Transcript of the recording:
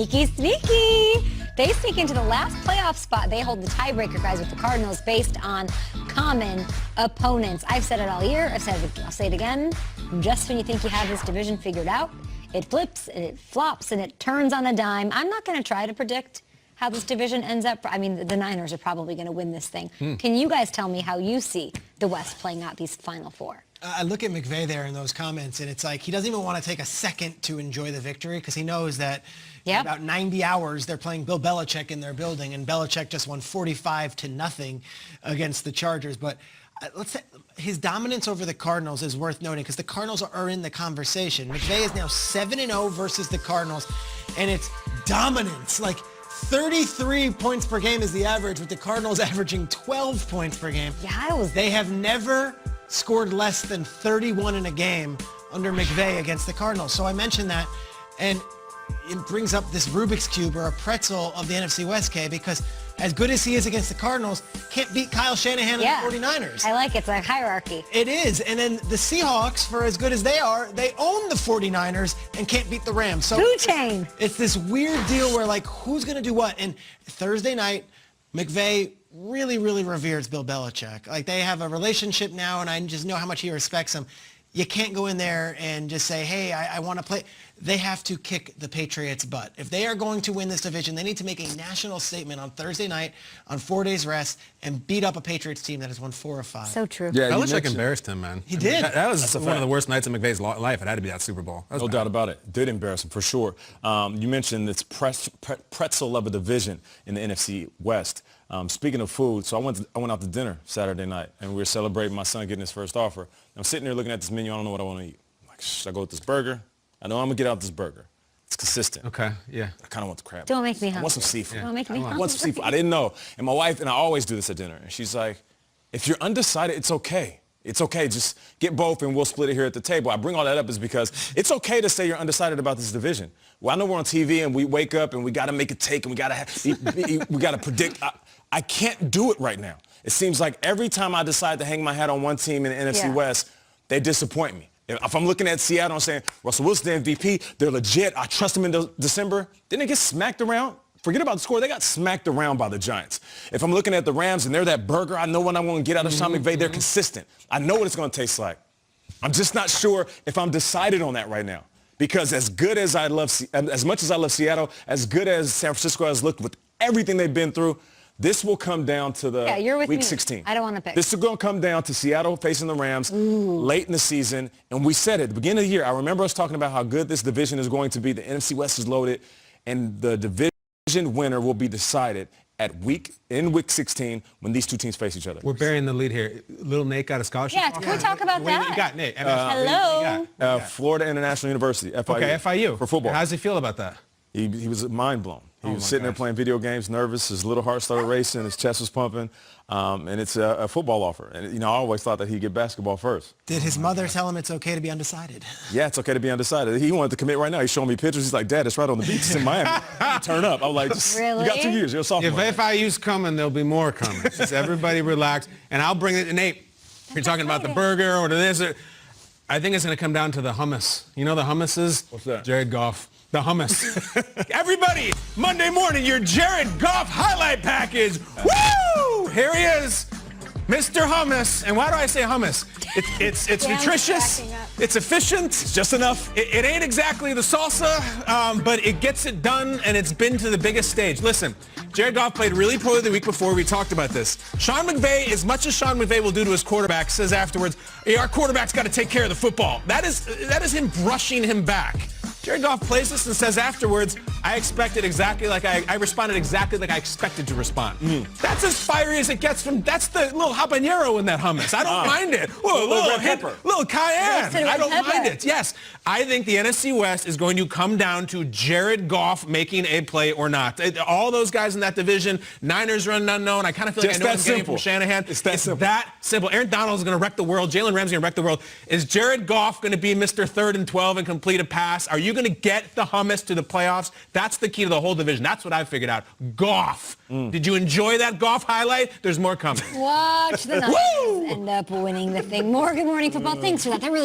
Sneaky, sneaky. They sneak into the last playoff spot. They hold the tiebreaker, guys, with the Cardinals based on common opponents. I've said it all year. I'll say it again. Just when you think you have this division figured out, it flips and it flops and it turns on a dime. I'm not going to try to predict how this division ends up. I mean, the Niners are probably going to win this thing. Can you guys tell me how you see the West playing out these Final Four? I look at McVay there in those comments, and it's like he doesn't even want to take a second to enjoy the victory because he knows that in about 90 hours they're playing Bill Belichick in their building, and Belichick just won 45-0 against the Chargers. But let's say his dominance over the Cardinals is worth noting because the Cardinals are in the conversation. McVay is now 7-0 versus the Cardinals, and it's dominance. Like 33 points per game is the average, with the Cardinals averaging 12 points per game. They have never scored less than 31 in a game under McVay against the Cardinals. So I mentioned that, and it brings up this Rubik's Cube or a pretzel of the NFC West, Kay, because as good as he is against the Cardinals, can't beat Kyle Shanahan and the 49ers. I like it. It's like hierarchy. It is. And then the Seahawks, for as good as they are, they own the 49ers and can't beat the Rams. So Food chain. It's this weird deal where, like, who's going to do what? And Thursday night, McVay really, really reveres Bill Belichick. Like, they have a relationship now, and I just know how much he respects him. You can't go in there and just say, hey, I want to play. They have to kick the Patriots' butt. If they are going to win this division, they need to make a national statement on Thursday night on 4 days rest and beat up a Patriots team that has won 4 of 5. So true. Yeah, Belichick embarrassed him, man. He did. That was one of the worst nights of McVay's life. It had to be that Super Bowl. No doubt about it. Did embarrass him, for sure. You mentioned this pretzel of a division in the NFC West. Speaking of food, so I went out to dinner Saturday night, and we were celebrating my son getting his first offer. I'm sitting there looking at this menu. I don't know what I want to eat. I'm like, should I go with this burger? I know I'm going to get out this burger. It's consistent. Okay, yeah. I kind of want the crab. Don't make me hungry. I want some seafood. Don't make me hungry. I want some seafood. I didn't know. And my wife, and I always do this at dinner, and she's like, if you're undecided, it's okay. It's okay. Just get both, and we'll split it here at the table. I bring all that up is because it's okay to say you're undecided about this division. Well, I know we're on TV, and we wake up, and we got to make a take, and we got to predict. I can't do it right now. It seems like every time I decide to hang my hat on one team in the NFC West, they disappoint me. If I'm looking at Seattle and saying, Russell Wilson's the MVP, they're legit, I trust them in December, then they get smacked around. Forget about the score. They got smacked around by the Giants. If I'm looking at the Rams and they're that burger, I know what I'm going to get out of Sean McVay. They're consistent. I know what it's going to taste like. I'm just not sure if I'm decided on that right now. Because as much as I love Seattle, as good as San Francisco has looked with everything they've been through, this will come down to the Week 16. I don't want to pick. This is going to come down to Seattle facing the Rams late in the season. And we said at the beginning of the year, I remember us talking about how good this division is going to be. The NFC West is loaded, and the division winner will be decided in Week 16 when these two teams face each other. We're burying the lead here. Little Nate got a scholarship. Yeah, can we talk about that? What you got, Nate? Hello. Florida International University, FIU. Okay, FIU. For football. How does he feel about that? He was mind blown. He was sitting there playing video games, nervous. His little heart started racing. His chest was pumping. And it's a football offer. And, I always thought that he'd get basketball first. Did his mother tell him it's okay to be undecided? Yeah, it's okay to be undecided. He wanted to commit right now. He's showing me pictures. He's like, Dad, it's right on the beach. It's in Miami. Turn up. I'm like, really? You got 2 years. You're a sophomore. If FIU's coming, there'll be more coming. Just everybody relax. And I'll bring it to Nate. You're talking about the burger or this. I think it's going to come down to the hummus. You know the hummus is? What's that? Jared Goff. The hummus. Everybody, Monday morning, your Jared Goff highlight package. Woo! Here he is, Mr. Hummus. And why do I say hummus? It's nutritious. It's efficient. It's just enough. It ain't exactly the salsa, but it gets it done, and it's been to the biggest stage. Listen, Jared Goff played really poorly the week before. We talked about this. Sean McVay, as much as Sean McVay will do to his quarterback, says afterwards, hey, our quarterback's got to take care of the football. That is him brushing him back. Jared Goff plays this and says afterwards, I responded exactly like I expected to respond. That's as fiery as it gets that's the little habanero in that hummus. I don't mind it. Whoa, little cayenne. I don't mind it. Yes, I think the NFC West is going to come down to Jared Goff making a play or not. All those guys in that division, Niners are unknown. I kind of feel like I know what I'm getting from Shanahan. It's that simple. Aaron Donald is going to wreck the world. Jalen Ramsey going to wreck the world. Is Jared Goff going to be Mr. 3rd and 12 and complete a pass? Are you going to get the hummus to the playoffs? That's the key to the whole division. That's what I figured out. Goff. Did you enjoy that Goff highlight? There's more coming. Watch the Niners end up winning the thing. More Good Morning Football. Thanks for that. That really